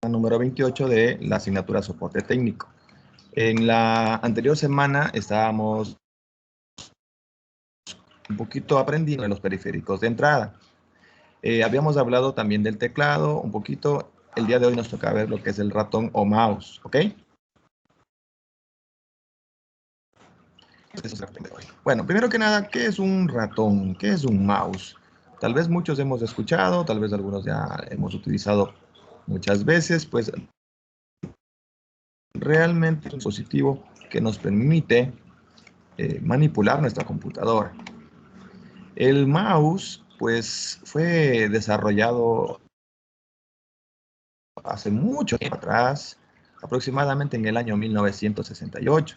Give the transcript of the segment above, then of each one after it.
número 28 de la asignatura Soporte Técnico. En la anterior semana estábamos un poquito aprendiendo de los periféricos de entrada. Habíamos hablado también del teclado, un poquito. El día de hoy nos toca ver lo que es el ratón o mouse, ¿ok? Bueno, primero que nada, ¿qué es un ratón? ¿Qué es un mouse? Tal vez muchos hemos escuchado, tal vez algunos ya hemos utilizado muchas veces, pues realmente es un dispositivo que nos permite manipular nuestra computadora. El mouse, pues, fue desarrollado hace mucho tiempo atrás, aproximadamente en el año 1968,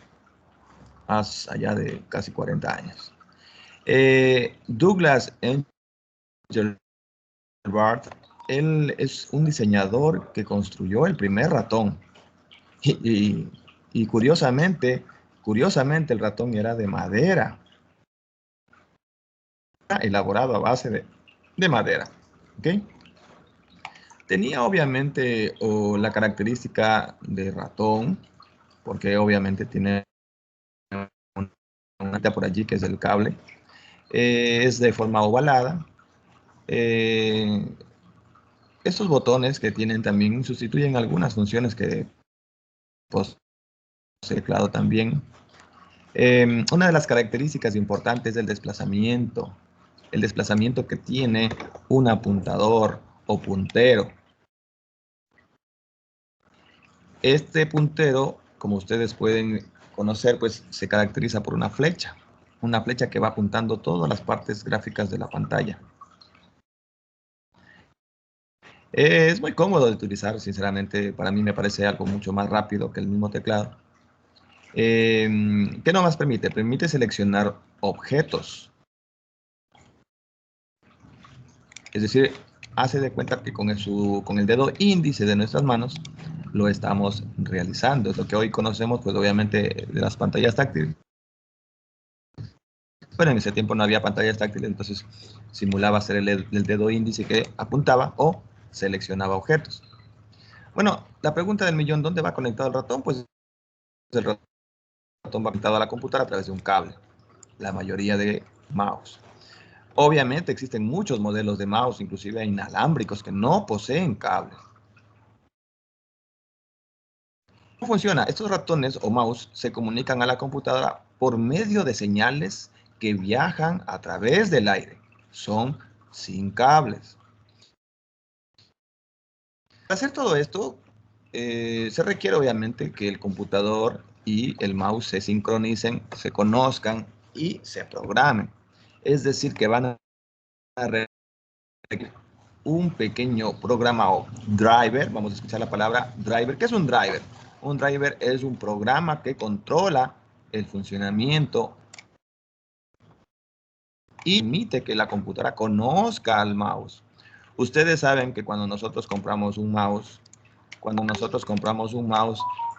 más allá de casi 40 años. Douglas Engelbart, él es un diseñador que construyó el primer ratón. Y curiosamente, el ratón era de madera, elaborado a base de madera. ¿Okay? Tenía obviamente la característica de ratón, porque obviamente tiene una por allí que es el cable. Es de forma ovalada. Estos botones que tienen también sustituyen algunas funciones que posee el teclado también. Una de las características importantes es el desplazamiento. El desplazamiento que tiene un apuntador o puntero. Este puntero, como ustedes pueden conocer, pues se caracteriza por una flecha que va apuntando todas las partes gráficas de la pantalla. Es muy cómodo de utilizar, sinceramente, para mí me parece algo mucho más rápido que el mismo teclado. ¿Qué no más permite? Permite seleccionar objetos. Es decir, hace de cuenta que con el dedo índice de nuestras manos lo estamos realizando. Es lo que hoy conocemos, pues obviamente, de las pantallas táctiles. Bueno, en ese tiempo no había pantallas táctiles, entonces simulaba ser el dedo índice que apuntaba o seleccionaba objetos. Bueno, la pregunta del millón, ¿dónde va conectado el ratón? Pues el ratón va conectado a la computadora a través de un cable. La mayoría de mouse. Obviamente existen muchos modelos de mouse, inclusive inalámbricos, que no poseen cable. ¿Cómo funciona? Estos ratones o mouse se comunican a la computadora por medio de señales que viajan a través del aire. Son sin cables. Para hacer todo esto, se requiere obviamente que el computador y el mouse se sincronicen, se conozcan y se programen. Es decir, que van a requerir un pequeño programa o driver. Vamos a escuchar la palabra driver. ¿Qué es un driver? Un driver es un programa que controla el funcionamiento y permite que la computadora conozca al mouse. Ustedes saben que cuando nosotros compramos un mouse,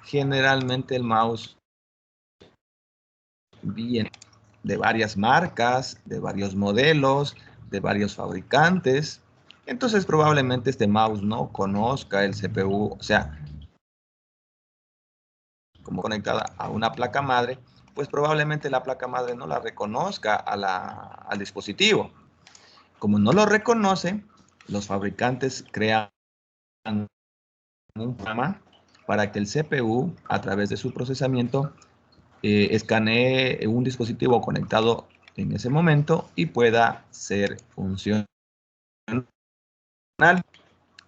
generalmente el mouse viene de varias marcas, de varios modelos, de varios fabricantes. Entonces probablemente este mouse no conozca el CPU, o sea, como conectada a una placa madre, pues probablemente la placa madre no la reconozca al dispositivo. Como no lo reconoce, los fabricantes crean un programa para que el CPU, a través de su procesamiento, escanee un dispositivo conectado en ese momento y pueda ser funcional.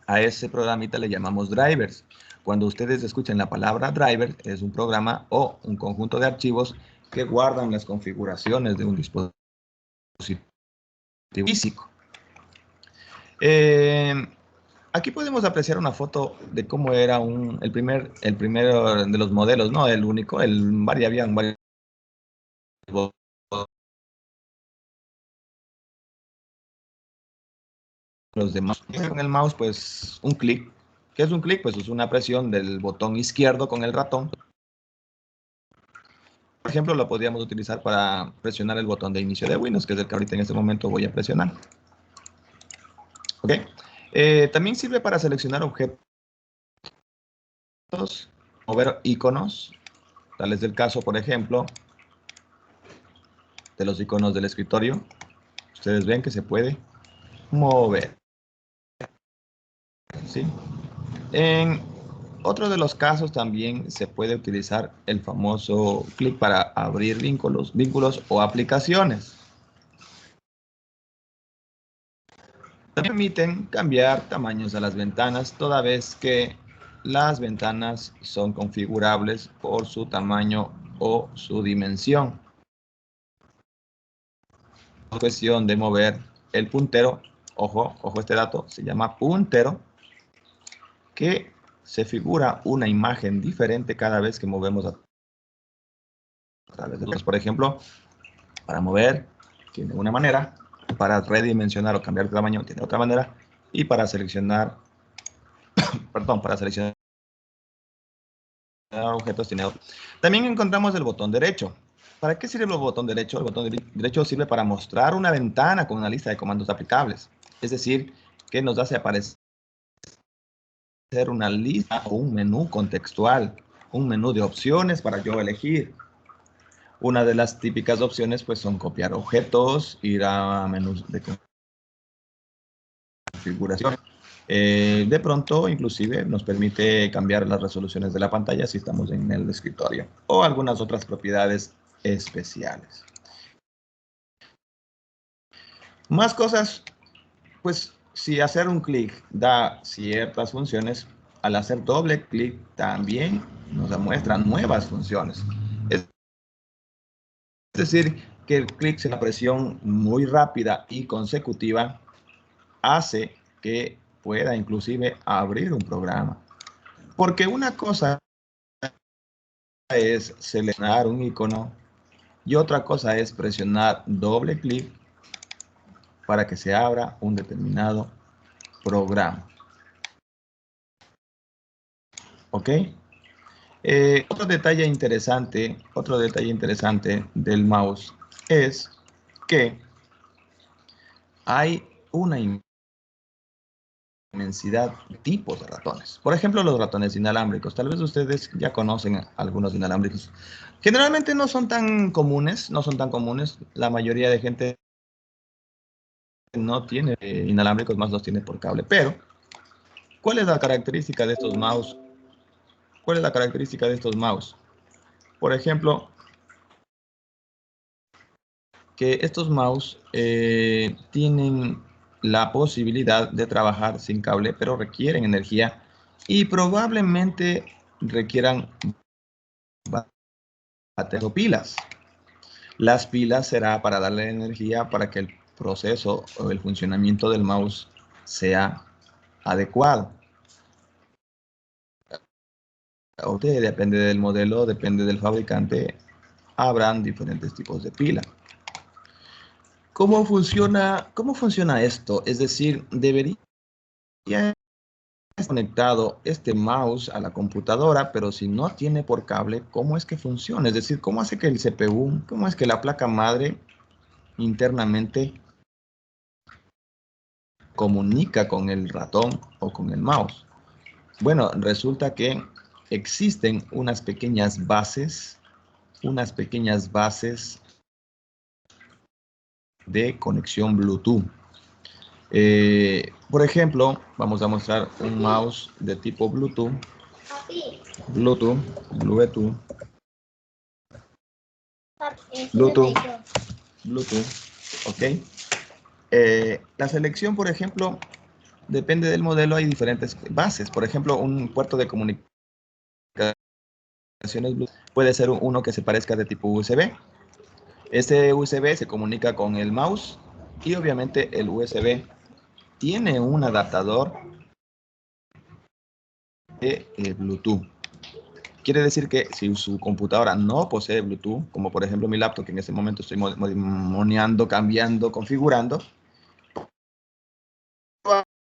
A ese programita le llamamos drivers. Cuando ustedes escuchen la palabra driver, es un programa o un conjunto de archivos que guardan las configuraciones de un dispositivo físico. Aquí podemos apreciar una foto de cómo era el primero de los modelos, no el único, habían varios los demás. Con el mouse, pues un clic. ¿Qué es un clic? Pues es una presión del botón izquierdo con el ratón. Por ejemplo, lo podríamos utilizar para presionar el botón de inicio de Windows, que es el que ahorita en este momento voy a presionar. ¿Ok? También sirve para seleccionar objetos mover iconos, tal es el caso, por ejemplo, de los iconos del escritorio. Ustedes ven que se puede mover, ¿sí? En otro de los casos también se puede utilizar el famoso clic para abrir vínculos o aplicaciones. También permiten cambiar tamaños a las ventanas, toda vez que las ventanas son configurables por su tamaño o su dimensión. Es cuestión de mover el puntero, ojo este dato, se llama puntero, que se figura una imagen diferente cada vez que movemos a través de los. Por ejemplo, para mover tiene una manera, para redimensionar o cambiar de tamaño tiene otra manera, y para seleccionar, para seleccionar objetos tiene otro. También encontramos el botón derecho. ¿Para qué sirve el botón derecho? El botón derecho sirve para mostrar una ventana con una lista de comandos aplicables. Es decir, que nos hace aparecer una lista o un menú contextual, un menú de opciones para yo elegir. Una de las típicas opciones pues son copiar objetos, ir a menús de configuración. De pronto, inclusive, nos permite cambiar las resoluciones de la pantalla si estamos en el escritorio, o algunas otras propiedades especiales. Más cosas, pues si hacer un clic da ciertas funciones, al hacer doble clic también nos muestra nuevas funciones. Es decir, que el clic sin la presión muy rápida y consecutiva hace que pueda inclusive abrir un programa. Porque una cosa es seleccionar un icono y otra cosa es presionar doble clic para que se abra un determinado programa. ¿Ok? Otro detalle interesante del mouse es que hay una inmensidad de tipos de ratones. Por ejemplo, los ratones inalámbricos. Tal vez ustedes ya conocen algunos inalámbricos. Generalmente no son tan comunes, La mayoría de gente no tiene inalámbricos, más los tiene por cable. Pero, ¿cuál es la característica de estos mouse? ¿Cuál es la característica de estos mouse? Por ejemplo, que estos mouse tienen la posibilidad de trabajar sin cable, pero requieren energía y probablemente requieran baterías o pilas. Las pilas será para darle energía para que el proceso o el funcionamiento del mouse sea adecuado. Depende del modelo, depende del fabricante, habrán diferentes tipos de pila. ¿Cómo funciona esto? Es decir, debería estar conectado este mouse a la computadora, pero si no tiene por cable, ¿cómo es que funciona? Es decir, ¿cómo hace que el CPU, cómo es que la placa madre internamente comunica con el ratón o con el mouse? Bueno, resulta que existen unas pequeñas bases de conexión Bluetooth. Por ejemplo, vamos a mostrar un mouse de tipo Bluetooth, ¿ok? La selección, por ejemplo, depende del modelo, hay diferentes bases. Por ejemplo, un puerto de comunicaciones Bluetooth puede ser uno que se parezca de tipo USB. Este USB se comunica con el mouse y obviamente el USB tiene un adaptador de Bluetooth. Quiere decir que si su computadora no posee Bluetooth, como por ejemplo mi laptop, que en este momento estoy moneando, cambiando, configurando,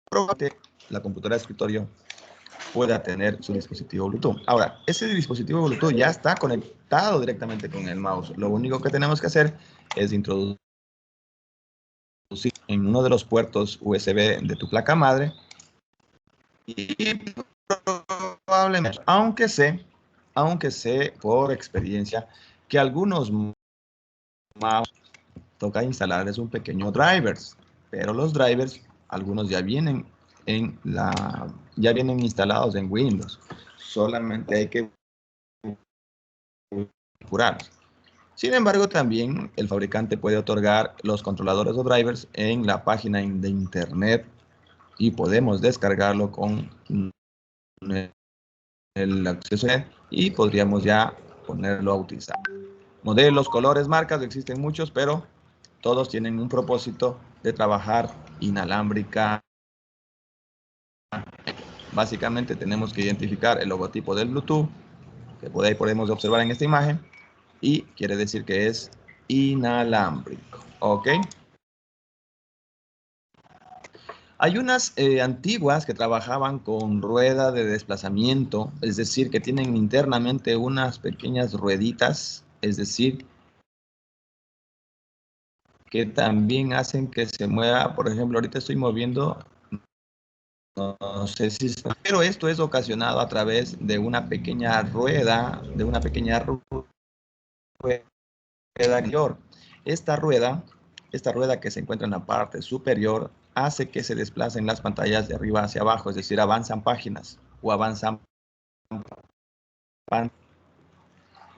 probablemente la computadora de escritorio pueda tener su dispositivo Bluetooth. Ahora, ese dispositivo Bluetooth ya está conectado directamente con el mouse. Lo único que tenemos que hacer es introducir en uno de los puertos USB de tu placa madre y probablemente, aunque sé por experiencia que algunos mouse toca instalarles un pequeño drivers, pero los drivers, algunos ya vienen ya vienen instalados en Windows. Solamente hay que curarlos. Sin embargo, también el fabricante puede otorgar los controladores o drivers en la página de internet y podemos descargarlo con el acceso y podríamos ya ponerlo a utilizar. Modelos, colores, marcas, existen muchos, pero todos tienen un propósito de trabajar inalámbrica. Básicamente tenemos que identificar el logotipo del Bluetooth, que por ahí podemos observar en esta imagen, y quiere decir que es inalámbrico. ¿Ok? Hay unas antiguas que trabajaban con rueda de desplazamiento, es decir, que tienen internamente unas pequeñas rueditas, es decir, que también hacen que se mueva. Por ejemplo, ahorita estoy moviendo, no sé si está, pero esto es ocasionado a través de una pequeña rueda, mayor. Esta rueda que se encuentra en la parte superior hace que se desplacen las pantallas de arriba hacia abajo, es decir, avanzan páginas o avanzan.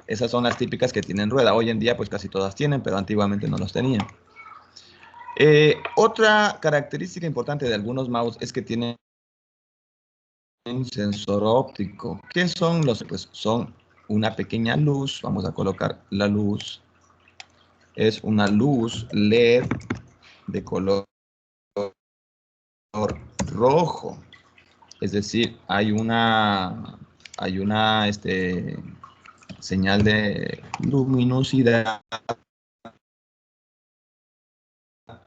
Esas son las típicas que tienen rueda. Hoy en día pues casi todas tienen, pero antiguamente no los tenían. Otra característica importante de algunos mouse es que tienen un sensor óptico. ¿Qué son los? Pues son una pequeña luz. Vamos a colocar la luz. Es una luz LED de color rojo. Es decir, hay una señal de luminosidad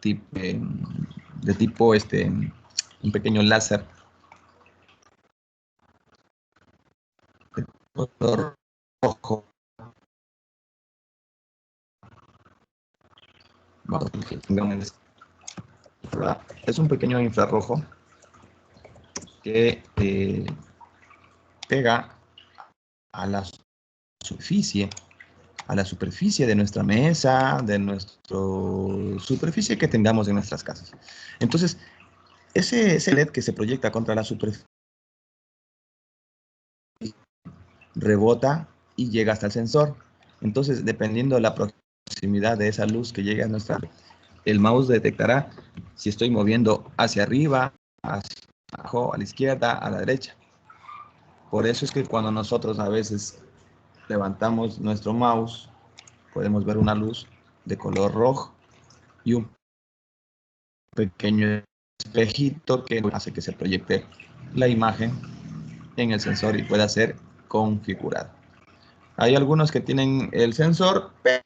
de tipo un pequeño láser de color rojo. Es un pequeño infrarrojo que pega a la superficie, de nuestra mesa, de nuestra superficie que tengamos en nuestras casas. Entonces, ese LED que se proyecta contra la superficie rebota y llega hasta el sensor. Entonces, dependiendo de la proximidad de esa luz que llegue a el mouse detectará si estoy moviendo hacia arriba, hacia abajo, a la izquierda, a la derecha. Por eso es que cuando nosotros a veces levantamos nuestro mouse, podemos ver una luz de color rojo y un pequeño espejito que hace que se proyecte la imagen en el sensor y pueda ser configurado. Hay algunos que tienen el sensor, pero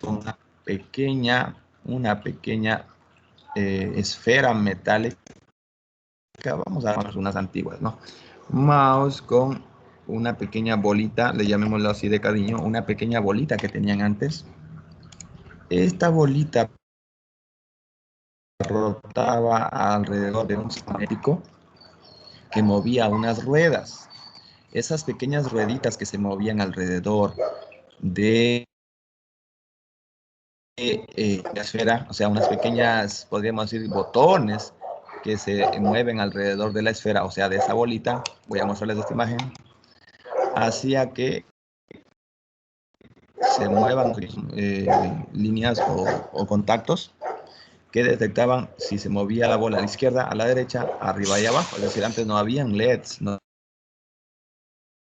con una pequeña esfera metálica. Vamos a ver unas antiguas, ¿no? Mouse con una pequeña bolita, le llamémoslo así de cariño, una pequeña bolita que tenían antes. Esta bolita rotaba alrededor de un magnético que movía unas ruedas. Esas pequeñas rueditas que se movían alrededor de la esfera, o sea, unas pequeñas, podríamos decir, botones que se mueven alrededor de la esfera, o sea, de esa bolita. Voy a mostrarles esta imagen. Hacía que se muevan líneas o contactos que detectaban si se movía la bola a la izquierda, a la derecha, arriba y abajo. Es decir, antes no habían LEDs, no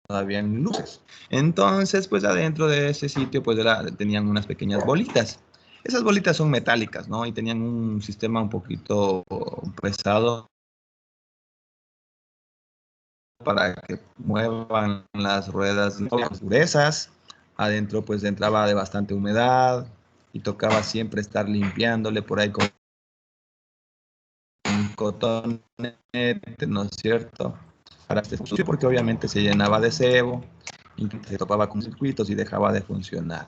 habían luces. Entonces, pues adentro de ese sitio, pues tenían unas pequeñas bolitas. Esas bolitas son metálicas, ¿no? Y tenían un sistema un poquito pesado para que muevan las ruedas gruesas. Adentro, pues entraba de bastante humedad y tocaba siempre estar limpiándole por ahí con cotonete, ¿no es cierto? Para este sucio, porque obviamente se llenaba de sebo, y se topaba con circuitos y dejaba de funcionar.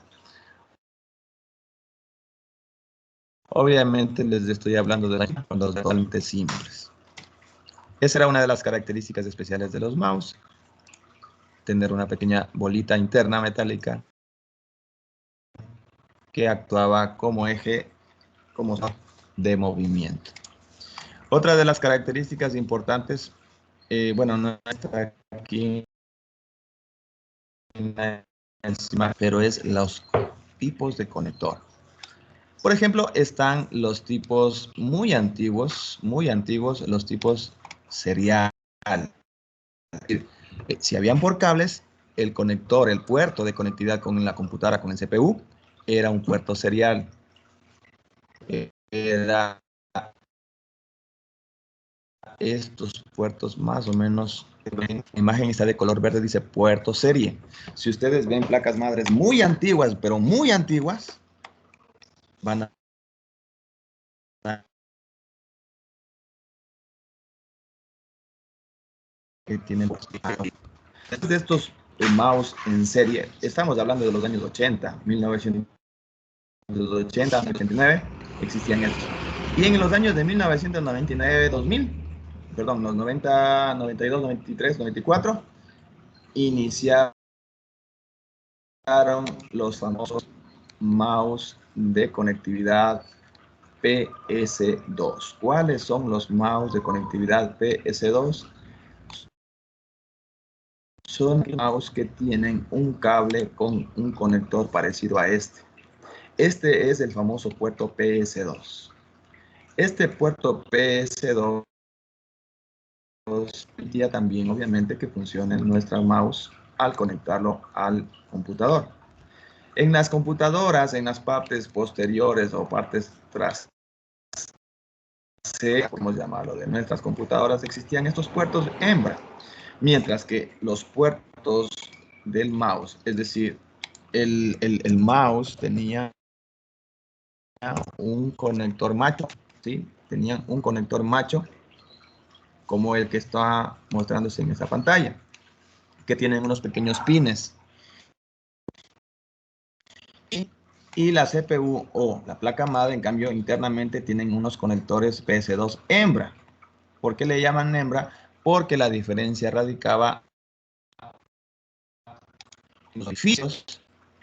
Obviamente les estoy hablando de los totalmente simples. Esa era una de las características especiales de los mouse. Tener una pequeña bolita interna metálica que actuaba como eje de movimiento. Otra de las características importantes, bueno, no está aquí encima, pero es los tipos de conector. Por ejemplo, están los tipos muy antiguos, los tipos serial. Si habían por cables, el conector, el puerto de conectividad con la computadora, con el CPU, era un puerto serial. Era estos puertos más o menos, la imagen está de color verde, dice puerto serie. Si ustedes ven placas madres muy antiguas, pero muy antiguas, van a que tienen de estos mouse en serie, estamos hablando de los años 80, 1980, 89, existían estos. Y en los años de 1999, 2000, perdón, los 90, 92, 93, 94, iniciaron los famosos mouse de conectividad PS2. ¿Cuáles son los mouse de conectividad PS2? Son mouse que tienen un cable con un conector parecido a este. Este es el famoso puerto PS2. Este puerto PS2 permitía también, obviamente, que funcione nuestra mouse al conectarlo al computador. En las computadoras, en las partes posteriores o partes traseras, podemos llamarlo, de nuestras computadoras, existían estos puertos hembra, mientras que los puertos del mouse, es decir, el mouse tenía un conector macho, ¿sí? Tenían un conector macho como el que está mostrándose en esta pantalla, que tienen unos pequeños pines. Y la CPU o la placa madre, en cambio, internamente tienen unos conectores PS2 hembra. ¿Por qué le llaman hembra? Porque la diferencia radicaba en los orificios,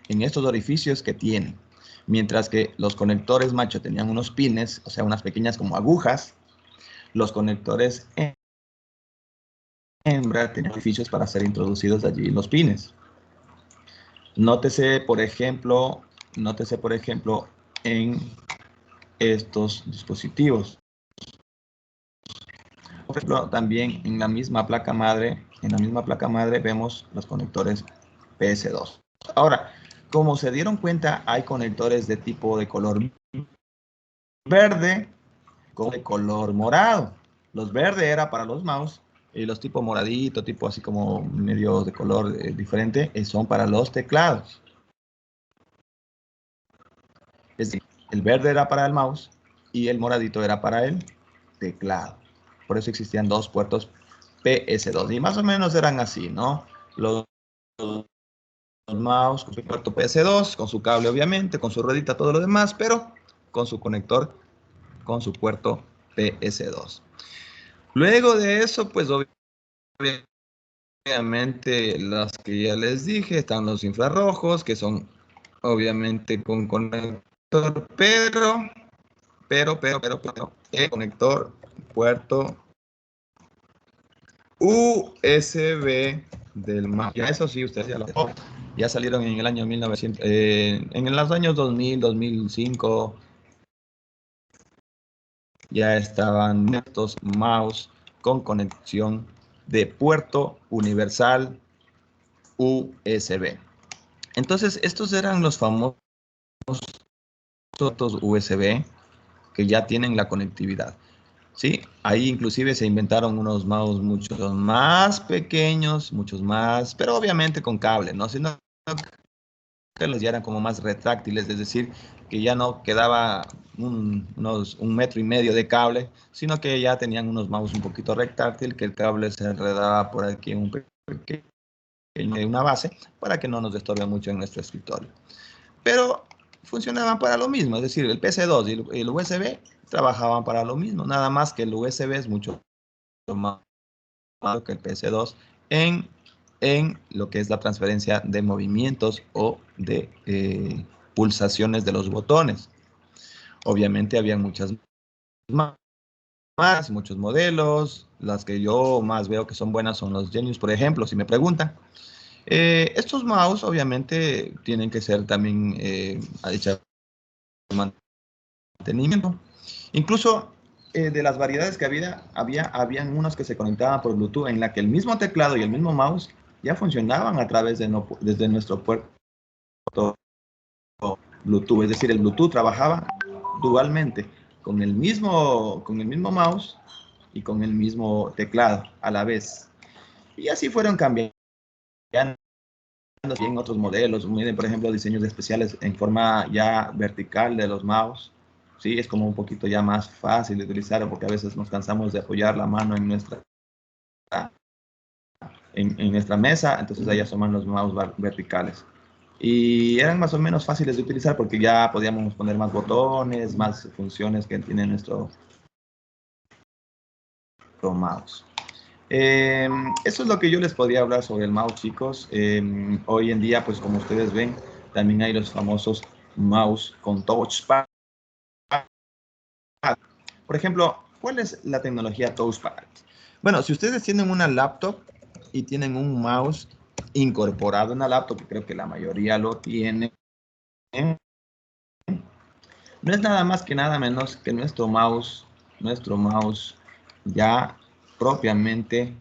en estos orificios que tienen. Mientras que los conectores macho tenían unos pines, o sea, unas pequeñas como agujas, los conectores hembra tenían orificios para ser introducidos allí los pines. Nótese, por ejemplo, en estos dispositivos. Por ejemplo, también en la misma placa madre vemos los conectores PS2. Ahora, como se dieron cuenta, hay conectores de tipo de color verde con de color morado. Los verdes era para los mouse y los tipo moradito, tipo así como medio de color diferente, son para los teclados. Es decir, el verde era para el mouse y el moradito era para el teclado. Por eso existían dos puertos PS2 y más o menos eran así, ¿no? Los mouse con su puerto PS2, con su cable obviamente, con su ruedita, todo lo demás, pero con su conector, con su puerto PS2. Luego de eso, pues obviamente las que ya les dije, están los infrarrojos, que son obviamente con conector, pero el conector puerto USB del mouse. Ya eso sí, ustedes ya lo ya salieron en el año 1900, en los años 2000, 2005, ya estaban estos mouse con conexión de puerto universal USB. Entonces, estos eran los famosos USB que ya tienen la conectividad. Sí, ahí inclusive se inventaron unos mouse mucho más pequeños, muchos más, pero obviamente con cable, ¿no? Sino que los ya eran como más retráctiles, es decir, que ya no quedaba un metro y medio de cable, sino que ya tenían unos mouse un poquito retráctil, que el cable se enredaba por aquí en un pequeño, una base, para que no nos estorbe mucho en nuestro escritorio. Pero funcionaban para lo mismo, es decir, el PC2 y el USB trabajaban para lo mismo, nada más que el USB es mucho más que el PC2 en lo que es la transferencia de movimientos o de pulsaciones de los botones. Obviamente había muchas muchos modelos. Las que yo más veo que son buenas son los Genius, por ejemplo, si me preguntan. Estos mouse obviamente tienen que ser también hechos de mantenimiento. Incluso de las variedades que habían unos que se conectaban por Bluetooth en la que el mismo teclado y el mismo mouse ya funcionaban a través de desde nuestro puerto Bluetooth. Es decir, el Bluetooth trabajaba dualmente con el mismo mouse y con el mismo teclado a la vez. Y así fueron cambiando en otros modelos. Miren, por ejemplo, diseños especiales en forma ya vertical de los mouse. Sí, es como un poquito ya más fácil de utilizar porque a veces nos cansamos de apoyar la mano en nuestra mesa, entonces ahí asoman los mouse verticales. Y eran más o menos fáciles de utilizar porque ya podíamos poner más botones, más funciones que tiene nuestro mouse. Eso es lo que yo les podría hablar sobre el mouse, chicos. Hoy en día, pues como ustedes ven, también hay los famosos mouse con touchpad. Por ejemplo, ¿cuál es la tecnología touchpad? Bueno, si ustedes tienen una laptop y tienen un mouse incorporado en la laptop, que creo que la mayoría lo tiene, no es nada más que nada menos que nuestro mouse ya propiamente,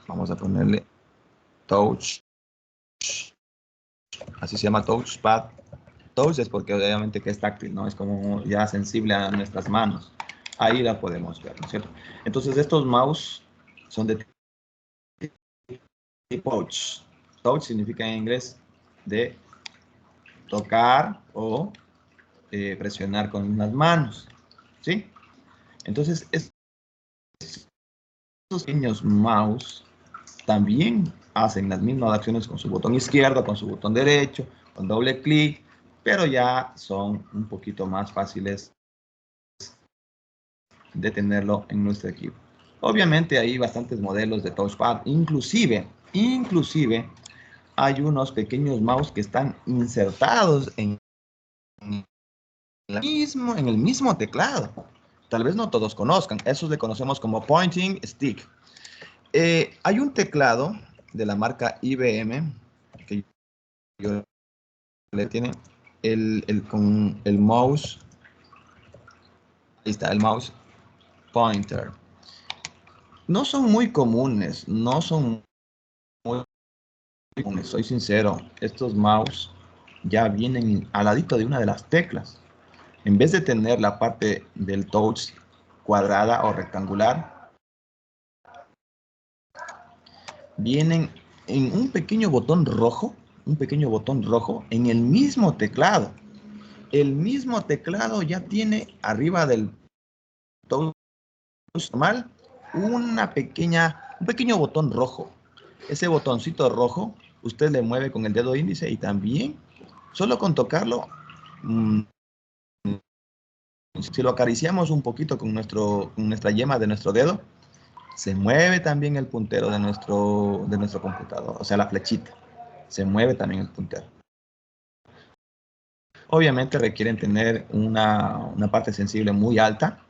vamos a ponerle touch, así se llama touchpad. Touch es porque obviamente que es táctil, ¿no? Es como ya sensible a nuestras manos. Ahí la podemos ver, ¿no es cierto? Entonces estos mouse son de tipo touch. Touch significa en inglés de tocar o presionar con las manos, ¿sí? Entonces estos pequeños mouse también hacen las mismas acciones con su botón izquierdo, con su botón derecho, con doble clic, pero ya son un poquito más fáciles de tenerlo en nuestro equipo. Obviamente hay bastantes modelos de touchpad, inclusive hay unos pequeños mouse que están insertados en el mismo teclado. Tal vez no todos conozcan, esos le conocemos como pointing stick. Hay un teclado de la marca IBM que yo le tiene con el mouse, ahí está el mouse pointer. No son muy comunes, no son muy comunes, soy sincero. Estos mouse ya vienen al ladito de una de las teclas. En vez de tener la parte del touch cuadrada o rectangular, vienen en un pequeño botón rojo en el mismo teclado. El mismo teclado ya tiene arriba del touch normal un pequeño botón rojo. Ese botoncito rojo usted le mueve con el dedo índice y también, solo con tocarlo, si lo acariciamos un poquito con nuestra yema de nuestro dedo, se mueve también el puntero de nuestro computador, o sea, la flechita. Se mueve también el puntero. Obviamente requieren tener una parte sensible muy alta.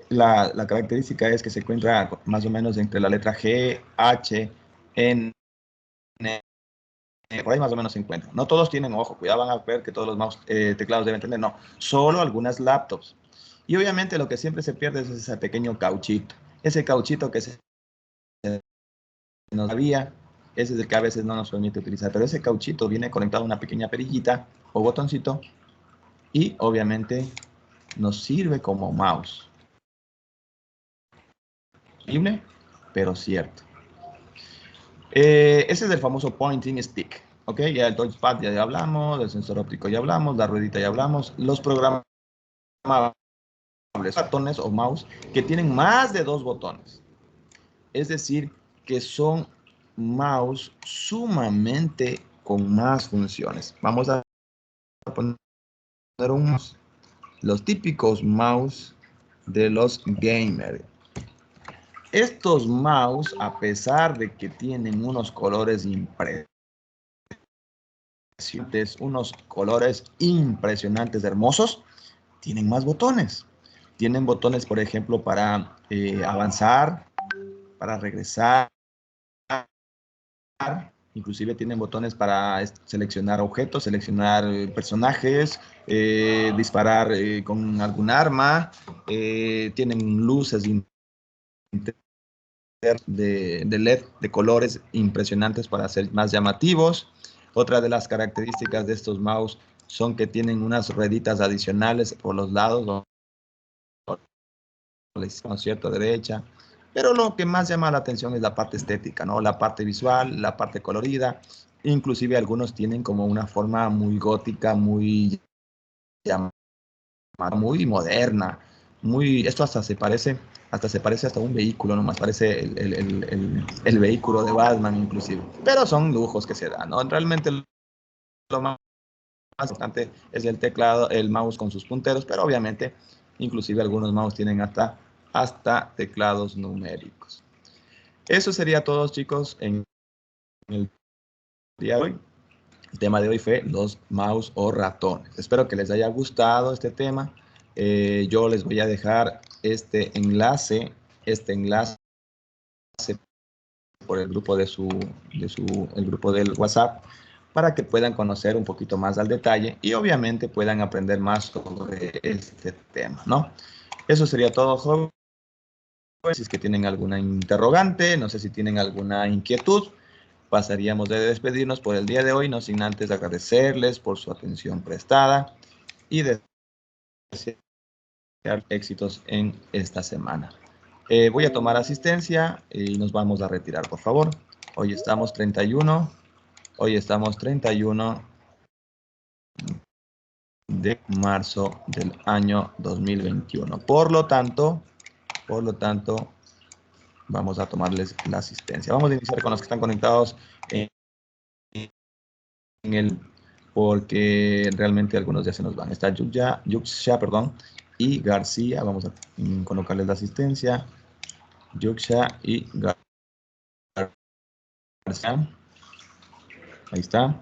La característica es que se encuentra más o menos entre la letra G, H, N, por ahí más o menos se encuentra. No todos tienen, ojo, cuidado, van a ver que todos los teclados deben tener, no, solo algunas laptops. Y obviamente lo que siempre se pierde es ese pequeño cauchito. Ese cauchito que se nos había, ese es el que a veces no nos permite utilizar, pero ese cauchito viene conectado a una pequeña perillita o botoncito y obviamente nos sirve como mouse. Horrible, pero cierto. Ese es el famoso pointing stick. Ok, ya el touchpad ya hablamos, del sensor óptico ya hablamos, la ruedita ya hablamos, los programables, ratones o mouse que tienen más de 2 botones. Es decir, que son mouse sumamente con más funciones. Vamos a poner los típicos mouse de los gamers. Estos mouse, a pesar de que tienen unos colores impresionantes, hermosos, tienen más botones. Tienen botones, por ejemplo, para avanzar, para regresar, inclusive tienen botones para seleccionar objetos, seleccionar personajes, disparar con algún arma, tienen luces de LED de colores impresionantes para ser más llamativos. Otra de las características de estos mouse son que tienen unas rueditas adicionales por los lados, ¿no es cierto?, derecha. Pero lo que más llama la atención es la parte estética, ¿no? La parte visual, la parte colorida. Inclusive algunos tienen como una forma muy gótica, muy moderna. Esto hasta se parece hasta un vehículo, nomás parece el vehículo de Batman inclusive. Pero son lujos que se dan, ¿no? Realmente lo más importante es el teclado, el mouse con sus punteros, pero obviamente inclusive algunos mouse tienen hasta teclados numéricos. Eso sería todo, chicos, en el día de hoy. El tema de hoy fue los mouse o ratones. Espero que les haya gustado este tema. Yo les voy a dejar este enlace por el grupo el grupo del WhatsApp, para que puedan conocer un poquito más al detalle y obviamente puedan aprender más sobre este tema, ¿no? Eso sería todo, jóvenes. Si es que tienen alguna interrogante, no sé si tienen alguna inquietud, pasaríamos de despedirnos por el día de hoy, no sin antes agradecerles por su atención prestada y desear éxitos en esta semana. Voy a tomar asistencia y nos vamos a retirar, por favor. Hoy estamos 31 de marzo del año 2021. Por lo tanto, vamos a tomarles la asistencia. Vamos a iniciar con los que están conectados porque realmente algunos ya se nos van. Está Yuxia, perdón, y García. Vamos a colocarles la asistencia. Yuxia y García. Ahí está.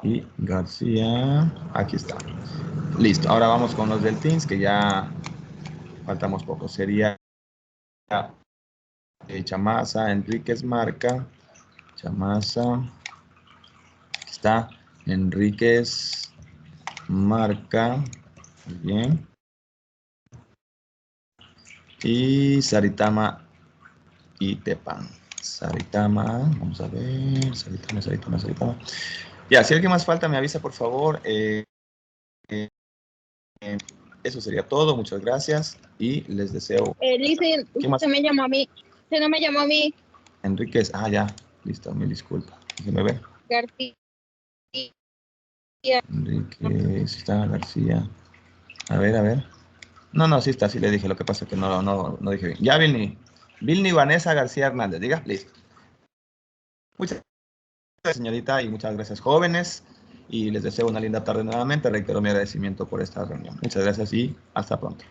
Y García. Aquí está. Listo. Ahora vamos con los del Teams, que ya faltamos poco. Sería Chamasa, Enríquez Marca. Chamasa. Aquí está. Enríquez Marca. Muy bien. Y Saritama y Tepan. Saritama, vamos a ver. Saritama. Ya, si alguien más falta, me avisa, por favor. Eso sería todo. Muchas gracias y les deseo. Listen, usted me llamó a mí. Usted no me llamó a mí. Enríquez, ya. Listo, mil disculpas. Déjeme ver. García. Enríquez, está García. A ver. No, sí está, sí le dije. Lo que pasa es que no dije bien. Ya, Vilni Vanessa García Hernández. Diga, listo. Muchas gracias, señorita, y muchas gracias, jóvenes. Y les deseo una linda tarde nuevamente. Reitero mi agradecimiento por esta reunión. Muchas gracias y hasta pronto.